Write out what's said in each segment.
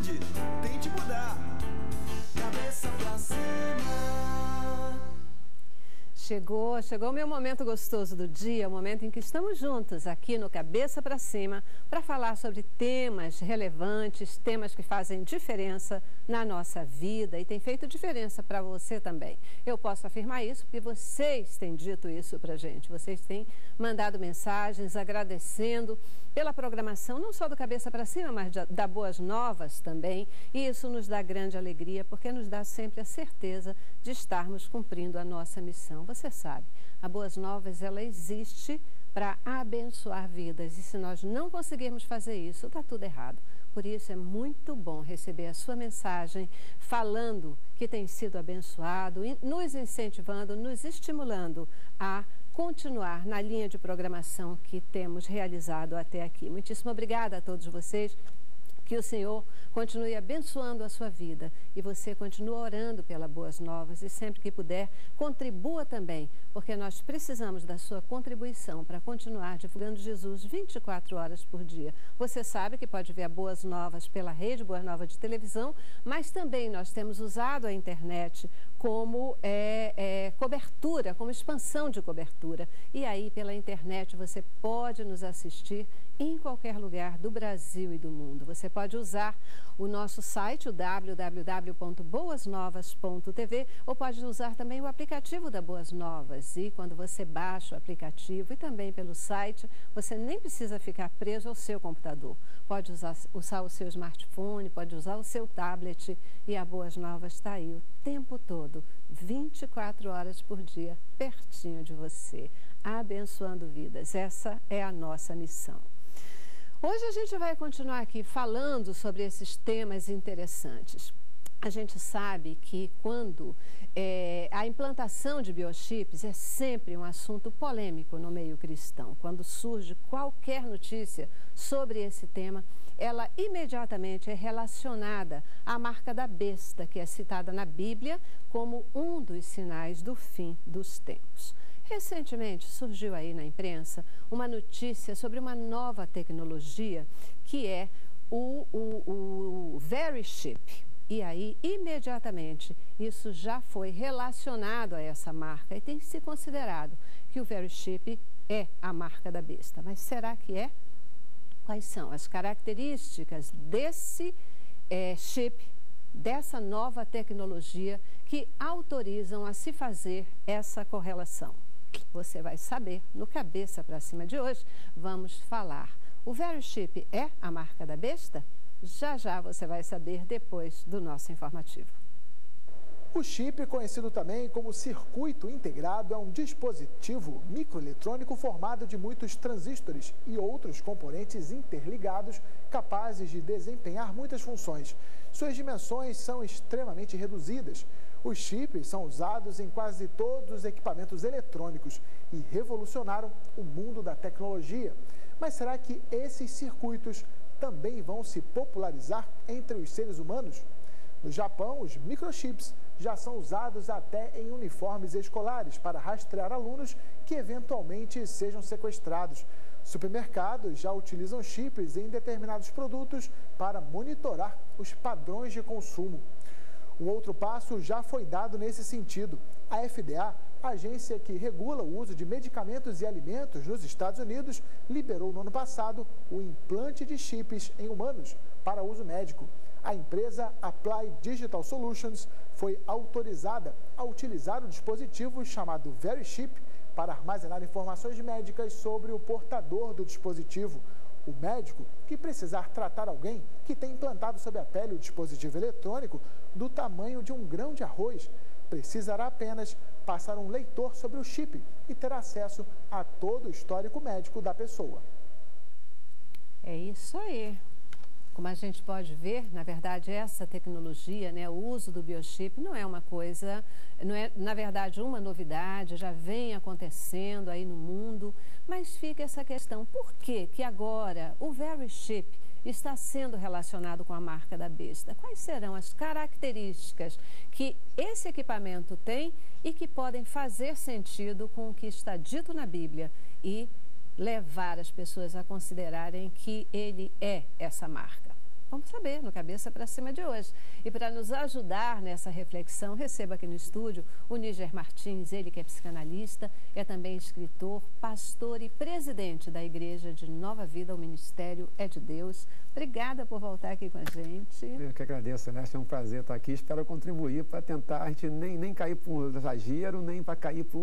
mude, tente mudar. Cabeça pra cima. Chegou o meu momento gostoso do dia, o momento em que estamos juntos aqui no Cabeça para Cima para falar sobre temas relevantes, temas que fazem diferença na nossa vida e tem feito diferença para você também. Eu posso afirmar isso porque vocês têm dito isso para a gente, vocês têm mandado mensagens agradecendo pela programação, não só do Cabeça para Cima, mas da Boas Novas também, e isso nos dá grande alegria porque nos dá sempre a certeza de estarmos cumprindo a nossa missão. Você sabe, a Boas Novas, ela existe para abençoar vidas e se nós não conseguirmos fazer isso, está tudo errado. Por isso é muito bom receber a sua mensagem falando que tem sido abençoado, nos incentivando, nos estimulando a continuar na linha de programação que temos realizado até aqui. Muitíssimo obrigada a todos vocês. Que o Senhor continue abençoando a sua vida e você continue orando pela Boas Novas e sempre que puder, contribua também, porque nós precisamos da sua contribuição para continuar divulgando Jesus 24 horas por dia. Você sabe que pode ver a Boas Novas pela rede Boas Novas de televisão, mas também nós temos usado a internet como cobertura, como expansão de cobertura. E aí, pela internet, você pode nos assistir em qualquer lugar do Brasil e do mundo. Você pode usar o nosso site, o www.boasnovas.tv, ou pode usar também o aplicativo da Boas Novas. E quando você baixa o aplicativo e também pelo site, você nem precisa ficar preso ao seu computador. Pode usar o seu smartphone, pode usar o seu tablet e a Boas Novas está aí o tempo todo, 24 horas por dia, pertinho de você, abençoando vidas. Essa é a nossa missão. Hoje a gente vai continuar aqui falando sobre esses temas interessantes. A gente sabe que quando a implantação de biochips é sempre um assunto polêmico no meio cristão. Quando surge qualquer notícia sobre esse tema, ela imediatamente é relacionada à marca da besta, que é citada na Bíblia como um dos sinais do fim dos tempos. Recentemente surgiu aí na imprensa uma notícia sobre uma nova tecnologia que é o VeriShip. E aí, imediatamente, isso já foi relacionado a essa marca e tem se considerado que o VeriShip é a marca da besta. Mas será que é? Quais são as características desse chip, dessa nova tecnologia que autorizam a se fazer essa correlação? Você vai saber no Cabeça para Cima de hoje. Vamos falar. O VeriShip é a marca da besta? Já já você vai saber depois do nosso informativo. O chip, conhecido também como circuito integrado, é um dispositivo microeletrônico formado de muitos transistores e outros componentes interligados capazes de desempenhar muitas funções. Suas dimensões são extremamente reduzidas. Os chips são usados em quase todos os equipamentos eletrônicos e revolucionaram o mundo da tecnologia. Mas será que esses circuitos também vão se popularizar entre os seres humanos? No Japão, os microchips já são usados até em uniformes escolares para rastrear alunos que eventualmente sejam sequestrados. Supermercados já utilizam chips em determinados produtos para monitorar os padrões de consumo. Um outro passo já foi dado nesse sentido. A FDA, a agência que regula o uso de medicamentos e alimentos nos Estados Unidos, liberou no ano passado o implante de chips em humanos para uso médico. A empresa Apply Digital Solutions foi autorizada a utilizar o dispositivo chamado VeriShip para armazenar informações médicas sobre o portador do dispositivo. O médico que precisar tratar alguém que tem implantado sob a pele o dispositivo eletrônico do tamanho de um grão de arroz precisará apenas passar um leitor sobre o chip e ter acesso a todo o histórico médico da pessoa. É isso aí. Como a gente pode ver, na verdade, essa tecnologia, né, o uso do biochip não é uma coisa, não é, na verdade, uma novidade, já vem acontecendo aí no mundo, mas fica essa questão, por que que agora o VeriShip está sendo relacionado com a marca da besta? Quais serão as características que esse equipamento tem e que podem fazer sentido com o que está dito na Bíblia e levar as pessoas a considerarem que ele é essa marca? Vamos saber no Cabeça para Cima de hoje. E para nos ajudar nessa reflexão, receba aqui no estúdio o Níger Martins, ele que é psicanalista, é também escritor, pastor e presidente da Igreja de Nova Vida, o Ministério é de Deus. Obrigada por voltar aqui com a gente. Eu que agradeço, Celeste, é um prazer estar aqui. Espero contribuir para tentar a gente nem cair para o exagero, nem para cair para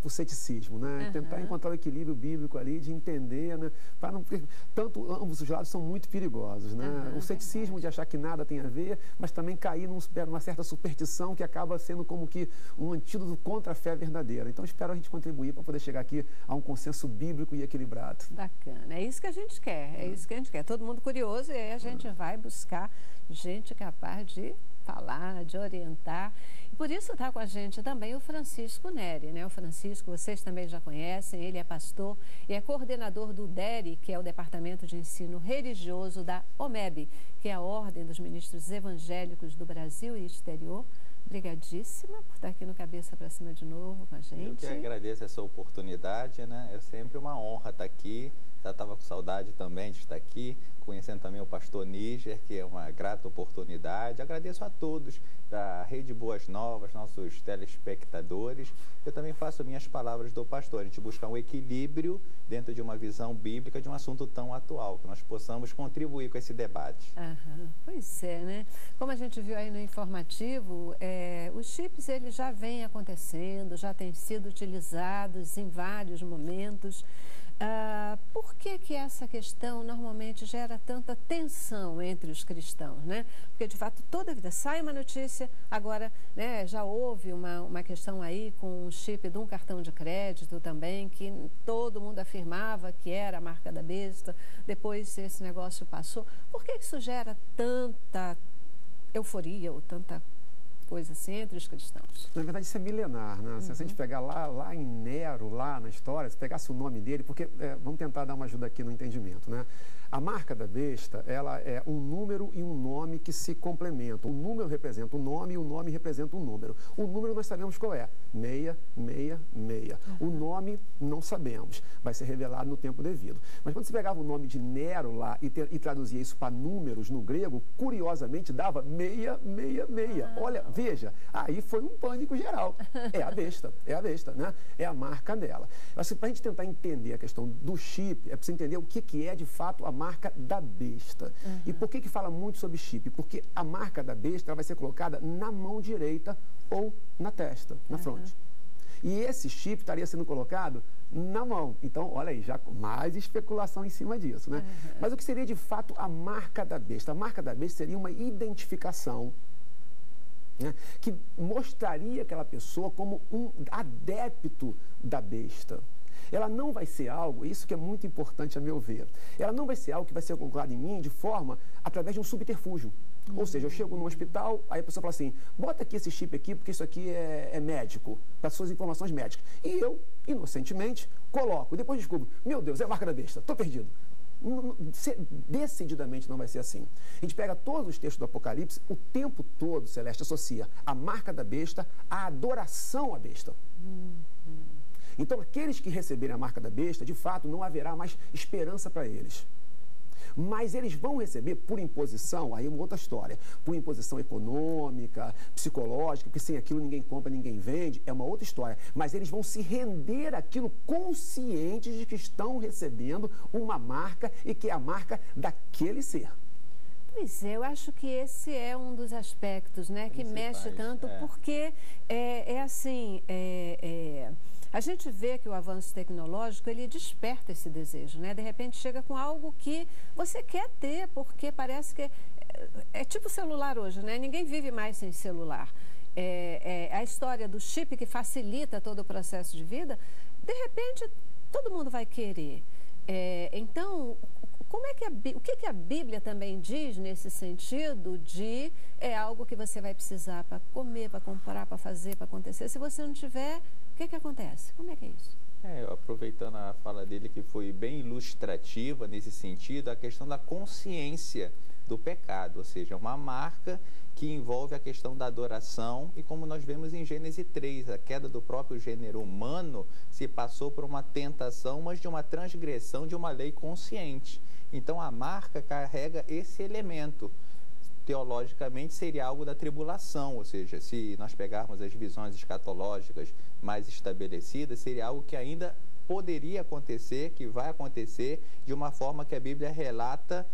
o ceticismo, né? Tentar encontrar o equilíbrio bíblico ali, de entender, né? Para não, porque tanto ambos os lados são muito perigosos, né? O ceticismo de achar que nada tem a ver, mas também cair numa certa superstição que acaba sendo como que um antídoto contra a fé verdadeira. Então, espero a gente contribuir para poder chegar aqui a um consenso bíblico e equilibrado. Bacana, é isso que a gente quer, é isso que a gente quer. Todo mundo curioso, e aí a gente vai buscar gente capaz de falar, de orientar. E por isso está com a gente também o Francisco Neri, né? O Francisco, vocês também já conhecem, ele é pastor e é coordenador do DERE, que é o Departamento de Ensino Religioso da OMEB, que é a Ordem dos Ministros Evangélicos do Brasil e Exterior. Obrigadíssima por estar aqui no Cabeça para Cima de novo com a gente. Eu que agradeço essa oportunidade, né? É sempre uma honra estar aqui. Já estava com saudade também de estar aqui, conhecendo também o pastor Níger, que é uma grata oportunidade. Agradeço a todos da Rede Boas Novas, nossos telespectadores. Eu também faço minhas palavras do pastor. A gente busca um equilíbrio dentro de uma visão bíblica de um assunto tão atual, que nós possamos contribuir com esse debate. Pois é, né? Como a gente viu aí no informativo, os chips eles já vêm acontecendo, já têm sido utilizados em vários momentos. Por que essa questão normalmente gera tanta tensão entre os cristãos, né? Porque, de fato, toda vida sai uma notícia, agora, né, já houve uma questão aí com o chip de um cartão de crédito também, que todo mundo afirmava que era a marca da besta, depois esse negócio passou. Por que isso gera tanta euforia ou tanta coisa assim entre os cristãos? Na verdade, isso é milenar, né? Se a gente pegar lá em Nero, lá na história, se pegasse o nome dele, porque vamos tentar dar uma ajuda aqui no entendimento, né? A marca da besta, ela é um número e um nome que se complementam. O número representa o nome e o nome representa o número. O número nós sabemos qual é, 666. O nome não sabemos, vai ser revelado no tempo devido. Mas quando você pegava o nome de Nero lá e traduzia isso para números no grego, curiosamente dava 666. Olha, veja, aí foi um pânico geral. É a besta, né? É a marca dela. Assim, para a gente tentar entender a questão do chip, é preciso entender o que é de fato a marca da besta. E por que fala muito sobre chip? Porque a marca da besta ela vai ser colocada na mão direita ou na testa, na fronte. E esse chip estaria sendo colocado na mão. Então, olha aí, já mais especulação em cima disso, né? Mas o que seria de fato a marca da besta? A marca da besta seria uma identificação, né, que mostraria aquela pessoa como um adepto da besta. Ela não vai ser algo, isso que é muito importante a meu ver, ela não vai ser algo que vai ser colocado em mim de forma, através de um subterfúgio. Ou seja, eu chego num hospital, aí a pessoa fala assim, bota aqui esse chip aqui, porque isso aqui é médico, para suas informações médicas. E eu, inocentemente, coloco, e depois descubro, meu Deus, é a marca da besta, estou perdido. Decididamente não vai ser assim. A gente pega todos os textos do Apocalipse, o tempo todo, Celeste, associa a marca da besta à adoração à besta. Então, aqueles que receberem a marca da besta, de fato, não haverá mais esperança para eles. Mas eles vão receber por imposição, aí é uma outra história, por imposição econômica, psicológica, porque sem aquilo ninguém compra, ninguém vende, é uma outra história. Mas eles vão se render àquilo conscientes de que estão recebendo uma marca e que é a marca daquele ser. Pois é, eu acho que esse é um dos aspectos, né, que mexe tanto, porque a gente vê que o avanço tecnológico, ele desperta esse desejo, né? De repente chega com algo que você quer ter, porque parece que é tipo celular hoje, né? Ninguém vive mais sem celular. A história do chip que facilita todo o processo de vida, de repente todo mundo vai querer. Então, o que a Bíblia também diz nesse sentido de algo que você vai precisar para comer, para comprar, para fazer, para acontecer. Se você não tiver, o que acontece? Como é que é isso? Aproveitando a fala dele, que foi bem ilustrativa nesse sentido, a questão da consciência do pecado, ou seja, uma marca que envolve a questão da adoração, e como nós vemos em Gênesis 3, a queda do próprio gênero humano se passou por uma tentação, mas de uma transgressão de uma lei consciente. Então a marca carrega esse elemento. Teologicamente seria algo da tribulação, ou seja, se nós pegarmos as visões escatológicas mais estabelecidas, seria algo que ainda poderia acontecer, que vai acontecer de uma forma que a Bíblia relata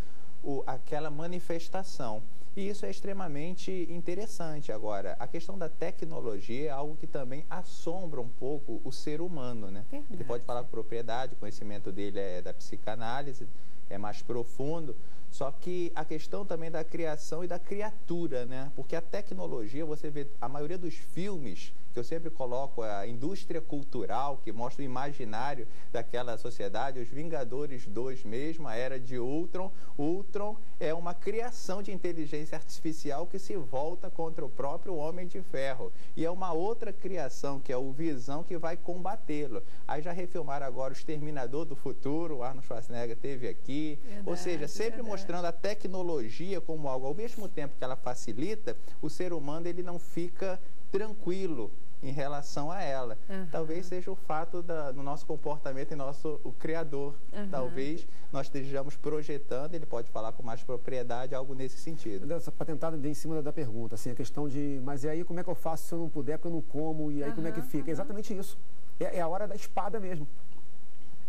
aquela manifestação. E isso é extremamente interessante. Agora, a questão da tecnologia é algo que também assombra um pouco o ser humano, né? Verdade. Ele pode falar com propriedade, o conhecimento dele é da psicanálise, é mais profundo, só que a questão também da criação e da criatura, né? Porque a tecnologia, você vê, a maioria dos filmes, que eu sempre coloco a indústria cultural, que mostra o imaginário daquela sociedade, os Vingadores 2 mesmo, a Era de Ultron. Ultron é uma criação de inteligência artificial que se volta contra o próprio Homem de Ferro. E é uma outra criação, que é o Visão, que vai combatê-lo. Aí já refilmaram agora o Exterminador do Futuro, o Arnold Schwarzenegger teve aqui. Verdade, ou seja, sempre mostrando a tecnologia como algo, ao mesmo tempo que ela facilita, o ser humano ele não fica tranquilo em relação a ela. Talvez seja o fato do nosso comportamento em o Criador. Talvez nós estejamos projetando, ele pode falar com mais propriedade, algo nesse sentido. Para tentar em cima da pergunta, assim, a questão de, mas e aí como é que eu faço se eu não puder, porque eu não como, e aí como é que fica? É exatamente isso. É a hora da espada mesmo.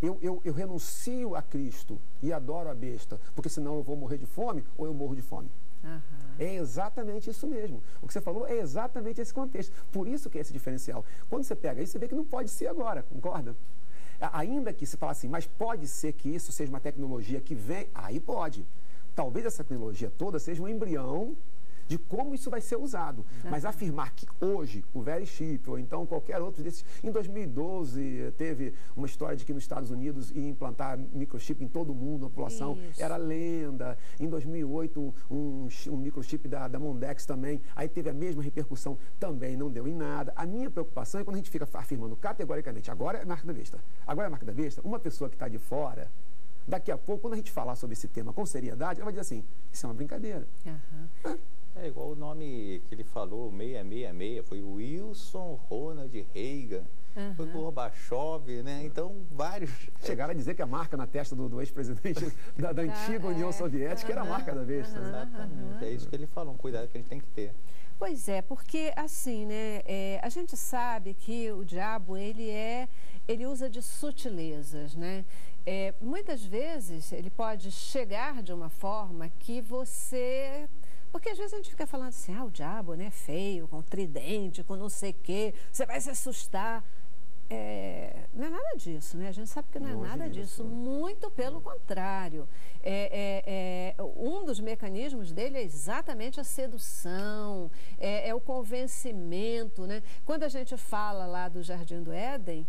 Eu renuncio a Cristo e adoro a besta, porque senão eu vou morrer de fome ou eu morro de fome. É exatamente isso mesmo. O que você falou é exatamente esse contexto. Por isso que é esse diferencial. Quando você pega isso, você vê que não pode ser agora, concorda? Ainda que se fala assim, mas pode ser que isso seja uma tecnologia que vem, aí pode. Talvez essa tecnologia toda seja um embrião de como isso vai ser usado. Mas afirmar que hoje o Verichip, ou então qualquer outro desses... Em 2012, teve uma história de que nos Estados Unidos ia implantar microchip em todo mundo, a população era lenda. Em 2008, um microchip da Mondex também, aí teve a mesma repercussão, também não deu em nada. A minha preocupação é quando a gente fica afirmando categoricamente, agora é marca da besta. Agora é marca da besta, uma pessoa que está de fora, daqui a pouco, quando a gente falar sobre esse tema com seriedade, ela vai dizer assim, isso é uma brincadeira. É igual o nome que ele falou, 666, foi Wilson Ronald Reagan, foi Gorbachev, né? Então, vários... Chegaram a dizer que a marca na testa do ex-presidente da antiga União Soviética era a marca da besta. Exatamente, é isso que ele falou, um cuidado que a gente tem que ter. Pois é, porque assim, né, a gente sabe que o diabo, ele usa de sutilezas, né? Muitas vezes ele pode chegar de uma forma que você... Porque às vezes a gente fica falando assim, o diabo, né, feio, com tridente, com não sei o quê, você vai se assustar. Não é nada disso, né? A gente sabe que não é nada disso, muito pelo contrário. Um dos mecanismos dele é exatamente a sedução, é o convencimento, né? Quando a gente fala lá do Jardim do Éden,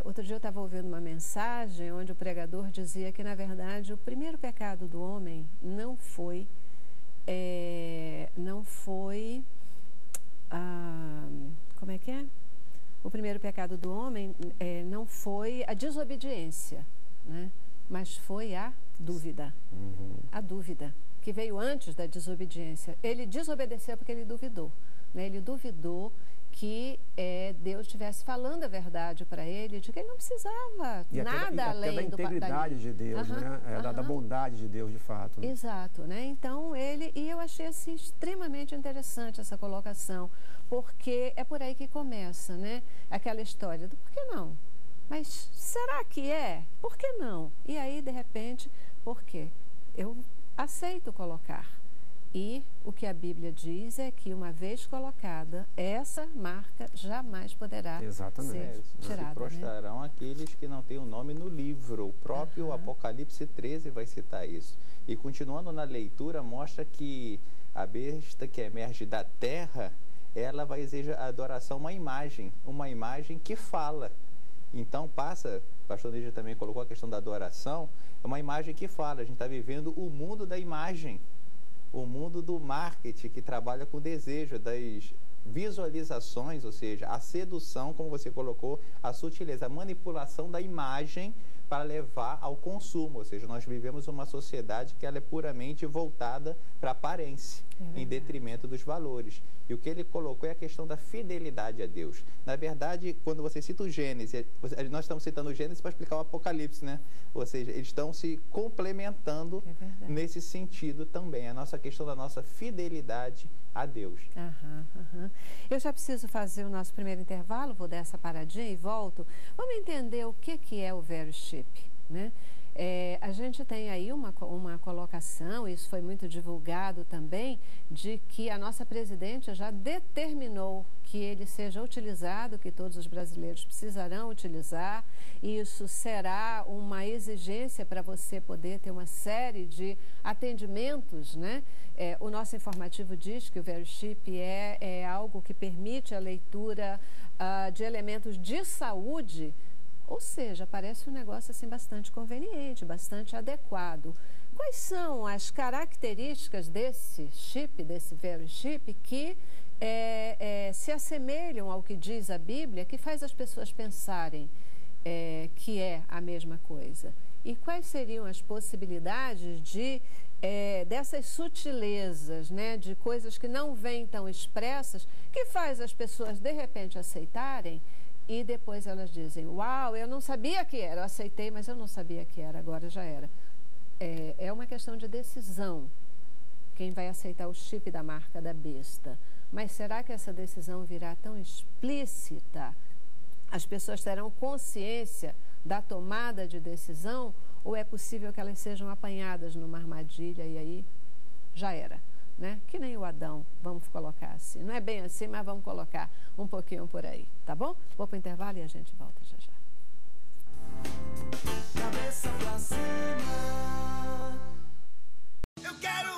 outro dia eu estava ouvindo uma mensagem onde o pregador dizia que, na verdade, o primeiro pecado do homem não foi como é que é? O primeiro pecado do homem não foi a desobediência, né? Mas foi a dúvida. A dúvida, que veio antes da desobediência. Ele desobedeceu porque ele duvidou, né? Ele duvidou que Deus estivesse falando a verdade para ele, de que ele não precisava nada além da integridade de Deus, né? Da bondade de Deus, de fato. Né? Exato, né? Então, e eu achei assim, extremamente interessante essa colocação, porque é por aí que começa, né? Aquela história do por que não? Mas será que é? Por que não? E aí, de repente, por quê? Eu aceito colocar. E o que a Bíblia diz é que, uma vez colocada, essa marca jamais poderá ser tirada. Se prostrarão aqueles que não têm o nome no livro. O próprio Apocalipse 13 vai citar isso. E continuando na leitura, mostra que a besta que emerge da terra, ela vai exigir a adoração uma imagem que fala. Então passa, o pastor Níger também colocou a questão da adoração, é uma imagem que fala. A gente está vivendo o mundo da imagem. O mundo do marketing, que trabalha com o desejo, das visualizações, ou seja, a sedução, como você colocou, a sutileza, a manipulação da imagem para levar ao consumo, ou seja, nós vivemos uma sociedade que ela é puramente voltada para a aparência, em detrimento dos valores. E o que ele colocou é a questão da fidelidade a Deus. Na verdade, quando você cita o Gênesis, nós estamos citando o Gênesis para explicar o Apocalipse, né? Ou seja, eles estão se complementando nesse sentido também. A nossa questão da nossa fidelidade a Deus. Eu já preciso fazer o nosso primeiro intervalo, vou dar essa paradinha e volto. Vamos entender o que é o Veroship, né? A gente tem aí uma colocação, isso foi muito divulgado também, de que a nossa presidente já determinou que ele seja utilizado, que todos os brasileiros precisarão utilizar. Isso será uma exigência para você poder ter uma série de atendimentos, né? O nosso informativo diz que o Veroship é algo que permite a leitura de elementos de saúde. Ou seja, parece um negócio assim bastante conveniente, bastante adequado. Quais são as características desse chip, desse Veroship, que se assemelham ao que diz a Bíblia, que faz as pessoas pensarem que é a mesma coisa? E quais seriam as possibilidades dessas sutilezas, né, de coisas que não vêm tão expressas, que faz as pessoas de repente aceitarem? E depois elas dizem, uau, eu não sabia que era, eu aceitei, mas eu não sabia que era, agora já era. É uma questão de decisão, quem vai aceitar o chip da marca da besta. Mas será que essa decisão virá tão explícita? As pessoas terão consciência da tomada de decisão? Ou é possível que elas sejam apanhadas numa armadilha e aí já era? Né? Que nem o Adão, vamos colocar assim. Não é bem assim, mas vamos colocar um pouquinho por aí, tá bom? Vou para o intervalo e a gente volta já já. Cabeça pra cima. Eu quero